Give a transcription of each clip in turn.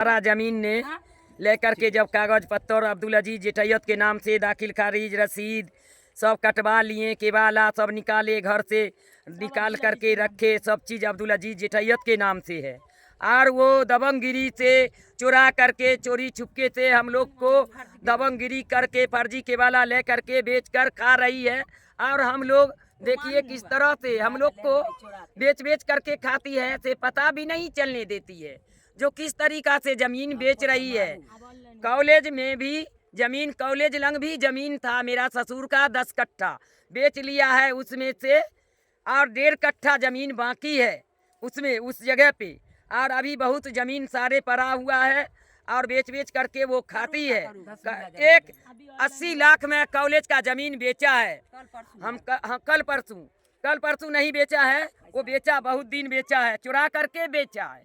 सारा जमीन ने लेकर के जब कागज पत्तर अब्दुल अजीज जिटैयत के नाम से दाखिल खारिज रसीद सब कटवा लिए, केवाला सब निकाले, घर से निकाल करके रखे, सब चीज़ अब्दुल अजीज जिटैयत के नाम से है। और वो दबंगगिरी से चुरा करके चोरी छुपके से हम लोग को दबंगगिरी करके फर्जी केवाला ले करके बेच कर खा रही है। और हम लोग देखिए किस तरह से हम लोग को बेच करके खाती है, से पता भी नहीं चलने देती है जो किस तरीका से जमीन बेच रही है। कॉलेज में भी जमीन, कॉलेज लंग भी जमीन था मेरा ससुर का, 10 कट्ठा बेच लिया है उसमें से, और 1.5 कट्ठा जमीन बाकी है उसमें उस जगह पे। और अभी बहुत जमीन सारे पड़ा हुआ है और बेच करके वो खाती है। 80 लाख में कॉलेज का जमीन बेचा है। हम कल परसों नहीं बेचा है, वो बेचा, बहुत दिन बेचा है, चुरा करके बेचा है,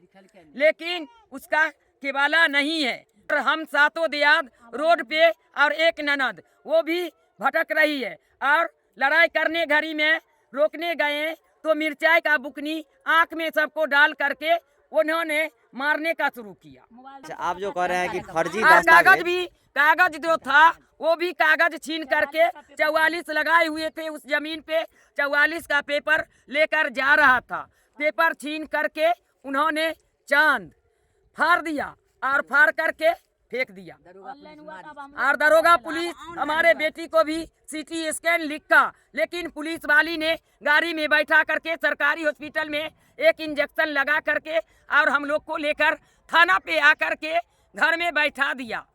लेकिन उसका केवाला नहीं है। और हम सातों दियाद रोड पे और एक ननद वो भी भटक रही है। और लड़ाई करने घड़ी में रोकने गए तो मिर्चाई का बुकनी आंख में सबको डाल करके उन्होंने मारने का शुरू किया। आप जो कह रहे हैं कि फर्जी कागज जो था वो भी कागज छीन करके 44 लगाए हुए थे उस जमीन पे, 44 का पेपर लेकर जा रहा था। पेपर छीन करके उन्होंने चांद फाड़ दिया और फाड़ करके फेंक दिया। और दरोगा पुलिस हमारे बेटी को भी CT स्कैन लिखा, लेकिन पुलिस वाली ने गाड़ी में बैठा करके सरकारी हॉस्पिटल में एक इंजेक्शन लगा करके और हम लोग को लेकर थाना पे आकर के घर में बैठा दिया।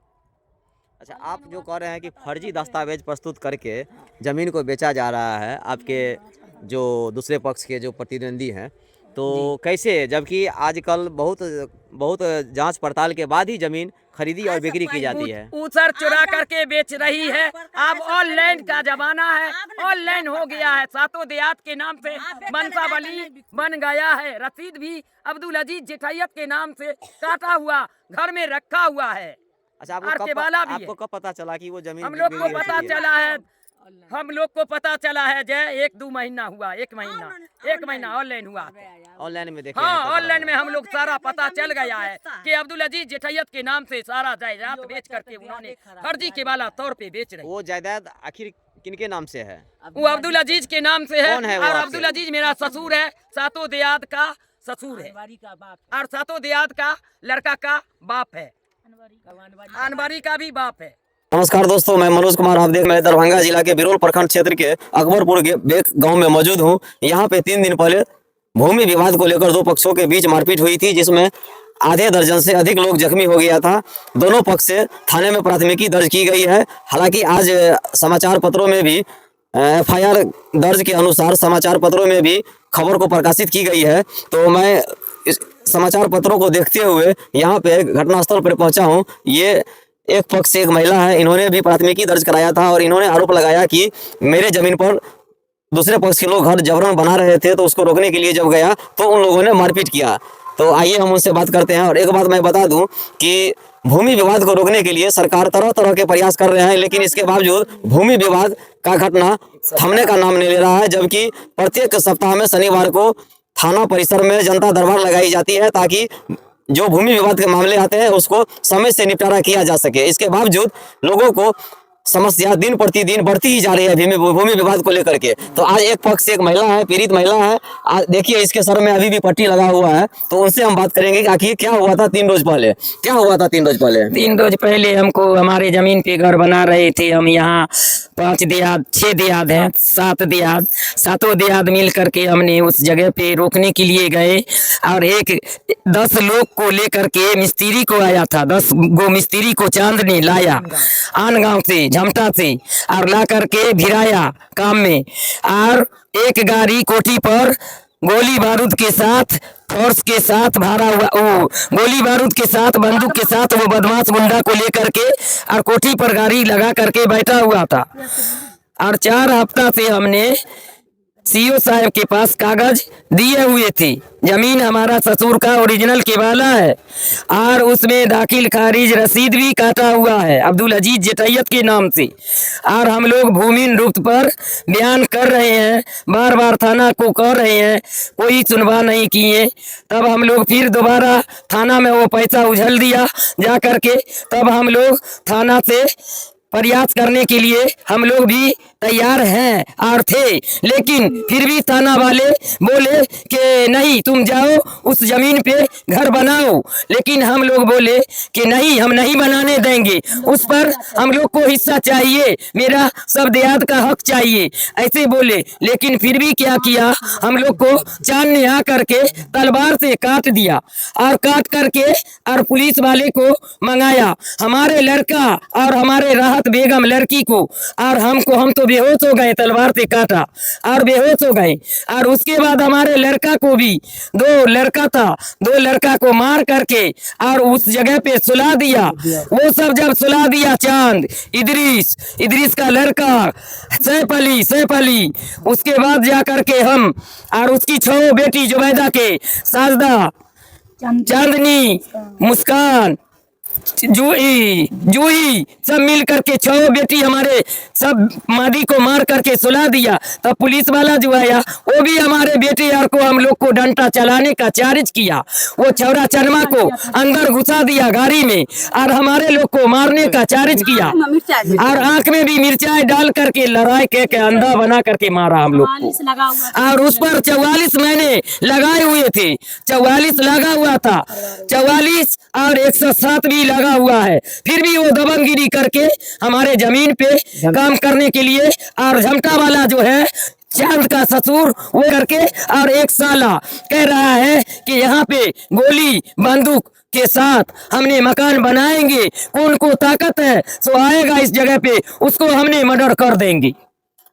अच्छा, आप जो कह रहे हैं कि फर्जी दस्तावेज प्रस्तुत करके ज़मीन को बेचा जा रहा है, आपके जो दूसरे पक्ष के जो प्रतिद्वंदी हैं, तो कैसे, जबकि आजकल बहुत जांच पड़ताल के बाद ही ज़मीन खरीदी और बिक्री की जाती है। ऊसर चुरा करके बेच रही है। अब ऑनलाइन का जमाना है, ऑनलाइन हो गया है, सातों देहात के नाम से बंसावली बन गया है। रसीद भी अब्दुल अजीज जिटैयत के नाम से काटा हुआ घर में रखा हुआ है। अच्छा, आपको कब पता चला कि वो जमीन? हम लोग को पता चला है जय 1-2 महीना हुआ, 1 महीना ऑनलाइन हुआ। ऑनलाइन में देखे? हाँ, ऑनलाइन में हम लोग सारा पता चल गया है कि अब्दुल अजीज जिटैयत के नाम से सारा जायदाद बेच करके उन्होंने फर्जी केवाला तौर पे बेच रहे। वो जायदाद आखिर किनके नाम से है? वो अब्दुल अजीज के नाम से है। और अब्दुल अजीज मेरा ससुर है, सातों देहात का ससुर है और सातों देहात का लड़का का बाप है, अनवारी का भी बाप है। नमस्कार दोस्तों, मैं मनोज कुमार। आप देख, मैं दरभंगा जिला के बिरोल प्रखंड क्षेत्र के अकबरपुर के बेक गांव में मौजूद हूं। यहां पे 3 दिन पहले भूमि विवाद को लेकर 2 पक्षों के बीच मारपीट हुई थी, जिसमें आधे दर्जन से अधिक लोग जख्मी हो गया था। दोनों पक्ष से थाने में प्राथमिकी दर्ज की गई है। हालांकि आज समाचार पत्रों में भी FIR दर्ज के अनुसार समाचार पत्रों में भी खबर को प्रकाशित की गई है। तो मैं इस समाचार पत्रों को देखते हुए यहाँ पे घटनास्थल पर पहुँचा हूँ। ये एक पक्ष से एक महिला है, इन्होंने भी प्राथमिकी दर्ज कराया था और इन्होंने आरोप लगाया कि मेरे जमीन पर दूसरे पक्ष के लोग घर जबरन बना रहे थे, तो उसको रोकने के लिए जब गया तो उन लोगों ने मारपीट किया। तो आइए हम उनसे बात करते हैं। और एक बात मैं बता दूं कि भूमि विवाद को रोकने के लिए सरकार तरह तरह के प्रयास कर रहे हैं, लेकिन इसके बावजूद भूमि विवाद का घटना थमने का नाम नहीं ले रहा है। जबकि प्रत्येक सप्ताह में शनिवार को थाना परिसर में जनता दरबार लगाई जाती है, ताकि जो भूमि विवाद के मामले आते हैं उसको समय से निपटारा किया जा सके। इसके बावजूद लोगों को समस्या दिन प्रतिदिन बढ़ती ही जा रही है भूमि विवाद को लेकर के। तो आज एक पक्ष से एक महिला है, पीड़ित महिला है, देखिए इसके सर में अभी भी पट्टी लगा हुआ है। तो उनसे हम बात करेंगे कि आखिर क्या हुआ था 3 रोज पहले। क्या हुआ था 3 रोज पहले? 3 रोज पहले हमको हमारे जमीन पे घर बना रहे थे। हम यहाँ 5 देहात 6 देहात हैं, 7 देहात, सातों देहात मिल करके हमने उस जगह पे रोकने के लिए गए और 10 लोग को लेकर के मिस्त्री को आया था। 10 गो मिस्त्री को चांद ने लाया आन गांव से, झमटा से, और ला करके भिराया काम में। और एक गाड़ी कोठी पर गोली बारूद के साथ, फोर्स के साथ भरा हुआ, वो गोली बारूद के साथ, बंदूक के साथ वो बदमाश गुंडा को लेकर के और कोठी पर गाड़ी लगा करके बैठा हुआ था। और 4 हफ्ता से हमने सीओ साहब के पास कागज दिए हुए थे। जमीन हमारा ससुर का ओरिजिनल केवाला है और उसमें दाखिल खारिज रसीद भी काटा हुआ है अब्दुल अजीज जेटैयत के नाम से। और हम लोग भूमि रुक्त पर बयान कर रहे हैं, बार बार थाना को कह रहे हैं, कोई सुनवाई नहीं किए। तब हम लोग फिर दोबारा थाना में वो पैसा उछल दिया जा करके। तब हम लोग थाना से प्रयास करने के लिए हम लोग भी तैयार हैं और थे, लेकिन फिर भी थाना वाले बोले कि नहीं तुम जाओ उस जमीन पे घर बनाओ। लेकिन हम लोग बोले कि नहीं, हम नहीं बनाने देंगे, उस पर हम लोग को हिस्सा चाहिए, मेरा सब देहात का हक चाहिए, ऐसे बोले। लेकिन फिर भी क्या किया, हम लोग को चांद ने आ करके तलवार से काट दिया और काट करके और पुलिस वाले को मंगाया। हमारे लड़का और हमारे राहत बेगम लड़की को और हमको, हम तो बेहोश हो गए, तलवार से काटा और बेहोश हो गए। और उसके बाद हमारे लड़का को भी, दो लड़का था, दो लड़का को मार करके और उस जगह पे सुला दिया। वो सब जब सुला दिया, चांद इदरीस का लड़का सैफ अली, उसके बाद जा करके हम और उसकी 6 बेटी जुबैदा के, साजदा, चांदनी, मुस्कान, जूही सब मिल करके 6 बेटी हमारे सब मादी को मार करके सुला दिया। तब पुलिस वाला जो आया वो भी हमारे बेटे यार को, हम लोग को डंडा चलाने का चार्ज किया। वो चौरा चरमा को अंदर घुसा दिया गाड़ी में और हमारे लोग को मारने का चार्ज किया और आंख में भी मिर्चाई डाल करके लड़ाई के अंधा बना करके मारा हम लोग को। और उस पर 44 महीने लगाए हुए थे, 44 लगा हुआ था, 44 और 107 भी लगा हुआ है। फिर भी वो दबंगगिरी करके हमारे जमीन पे काम करने के लिए, और झमटा वाला जो है चांद का ससुर, वो करके और एक साला कह रहा है कि यहाँ पे गोली बंदूक के साथ हमने मकान बनाएंगे, कौन को ताकत है सो आएगा इस जगह पे, उसको हमने मर्डर कर देंगे।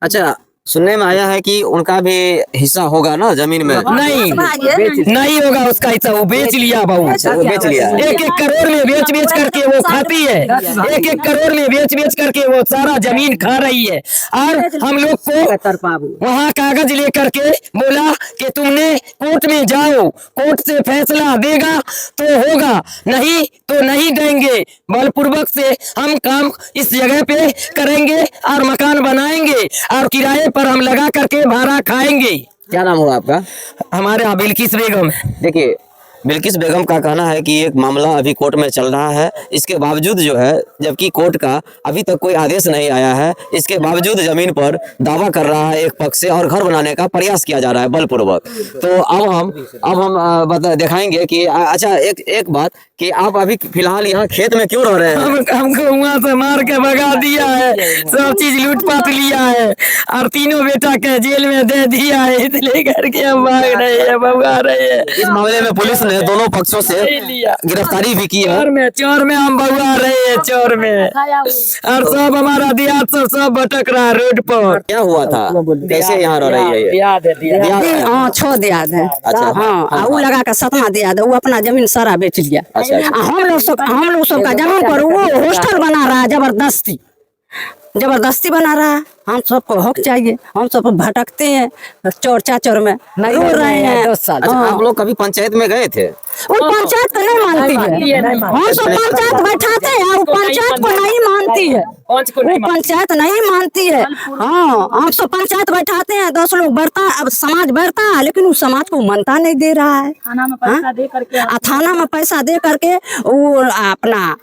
अच्छा, सुनने में आया है कि उनका भी हिस्सा होगा ना जमीन में? नहीं होगा उसका हिस्सा, वो बेच लिया बहू। अच्छा, वो बेच लिया है। 1-1 करोड़ में बेच करके वो खाती है, 1-1 करोड़ में बेच करके वो सारा जमीन खा रही है। और हम लोग को वहाँ कागज लेकर के बोला कि तुमने कोर्ट में जाओ, कोर्ट से फैसला देगा तो होगा, नहीं तो नहीं देंगे। बलपूर्वक से हम काम इस जगह पे करेंगे और मकान बनाएंगे और किराए पर हम लगा करके भाड़ा खाएंगे। क्या नाम हुआ आपका? हमारे यहाँ बिल्किस बेगम। देखिए, बिल्किस बेगम का कहना है कि एक मामला अभी कोर्ट में चल रहा है, इसके बावजूद जो है, जबकि कोर्ट का अभी तक कोई आदेश नहीं आया है, इसके बावजूद जमीन पर दावा कर रहा है एक पक्ष से और घर बनाने का प्रयास किया जा रहा है बलपूर्वक। तो अब हम दिखाएंगे कि अच्छा, एक बात कि आप अभी फिलहाल यहाँ खेत में क्यों रह रहे हैं? हमको वहाँ से मार के भगा दिया है, सब चीज लूटपाट लिया है और तीनों बेटा के जेल में दे दिया है, इसलिए करके हम भाग रहे हैं, भगा रहे हैं। इस मामले में पुलिस ने दोनों पक्षों से गिरफ्तारी भी की है। चोर में हम भगा रहे हैं, चोर में, और सब हमारा देहात सब भटक रहा है रोड पर। क्या हुआ था, कैसे यहाँ रह रही है ये? हाँ, 6 दियाद है। अच्छा। हाँ, वो लगा कर 7वां दियाद, वो अपना जमीन सारा बेच लिया। हम लोग सब का जमीन पर वो हॉस्टल बना रहा है, जबरदस्ती बना रहा है। हम सबको हक चाहिए, हम सब भटकते हैं चोर चाचर में, रो रहे हैं। 10 साल। अच्छा, आप लोग कभी पंचायत में गए थे? वो पंचायत को नहीं मानती है, हम सब पंचायत बैठाते हैं, वो पंचायत को नहीं मानती है, वो पंचायत नहीं मानती है। हाँ, हम सब पंचायत बैठाते हैं, 10 लोग बढ़ता, अब समाज बढ़ता है, लेकिन उस समाज को मानता नहीं दे रहा है। थाना में पैसा दे करके वो अपना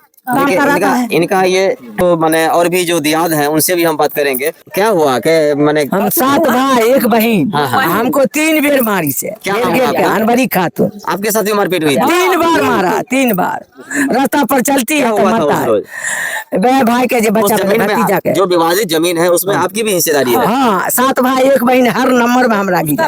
इनका ये तो माने और भी जो दियाद हैं उनसे भी हम बात करेंगे। क्या हुआ के माने? हम 7 भाई 1 बहन, हमको 3 बार मारी से। क्या अनबरी खातून आपके साथ भी मारपीट हुई? 3 बार मारा, 3 बार। रास्ता पर चलती है तो मारता है। भाई के जो बच्चा भतीजा के जो विवादित जमीन है उसमें आपकी भी हिस्सेदारी है? हाँ, 7 भाई 1 बहन, हर नंबर में हमरा गिरा।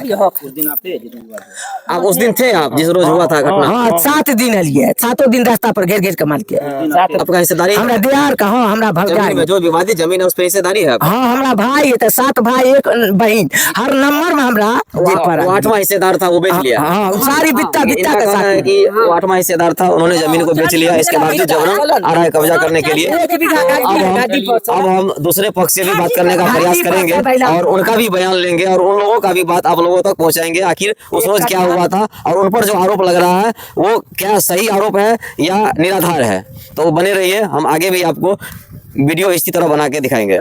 आप उस दिन थे, आप जिस रोज हुआ था घटना? हाँ, 7 दिन लिए, 7 दिन रास्ता पर घेर के मार के। आपका हिस्सेदारी? हमरा दियार का, हाँ, हमरा भौजाई में जो विवादित जमीन है उस पे हिस्सेदारी है? हाँ, हमरा भाई है, 7 भाई 1 बहन, हर नंबर में हमरा। वो 8वां हिस्सेदार था, वो बेच लिया। हाँ, सारी बित्ता का साथ है कि वो 8वां हिस्सेदार था, उन्होंने जमीन को बेच लिया। इसके बावजूद जबरन आ रहा है कब्जा करने के लिए। अब हम दूसरे पक्ष से भी बात करने का प्रयास करेंगे और उनका भी बयान लेंगे और उन लोगों का भी बात आप लोगों तक पहुंचाएंगे। आखिर उस रोज क्या हुआ था और उन पर जो आरोप लग रहा है वो क्या सही आरोप है या निराधार है। तो बने रहिए, हम आगे भी आपको वीडियो इसी तरह बना के दिखाएंगे।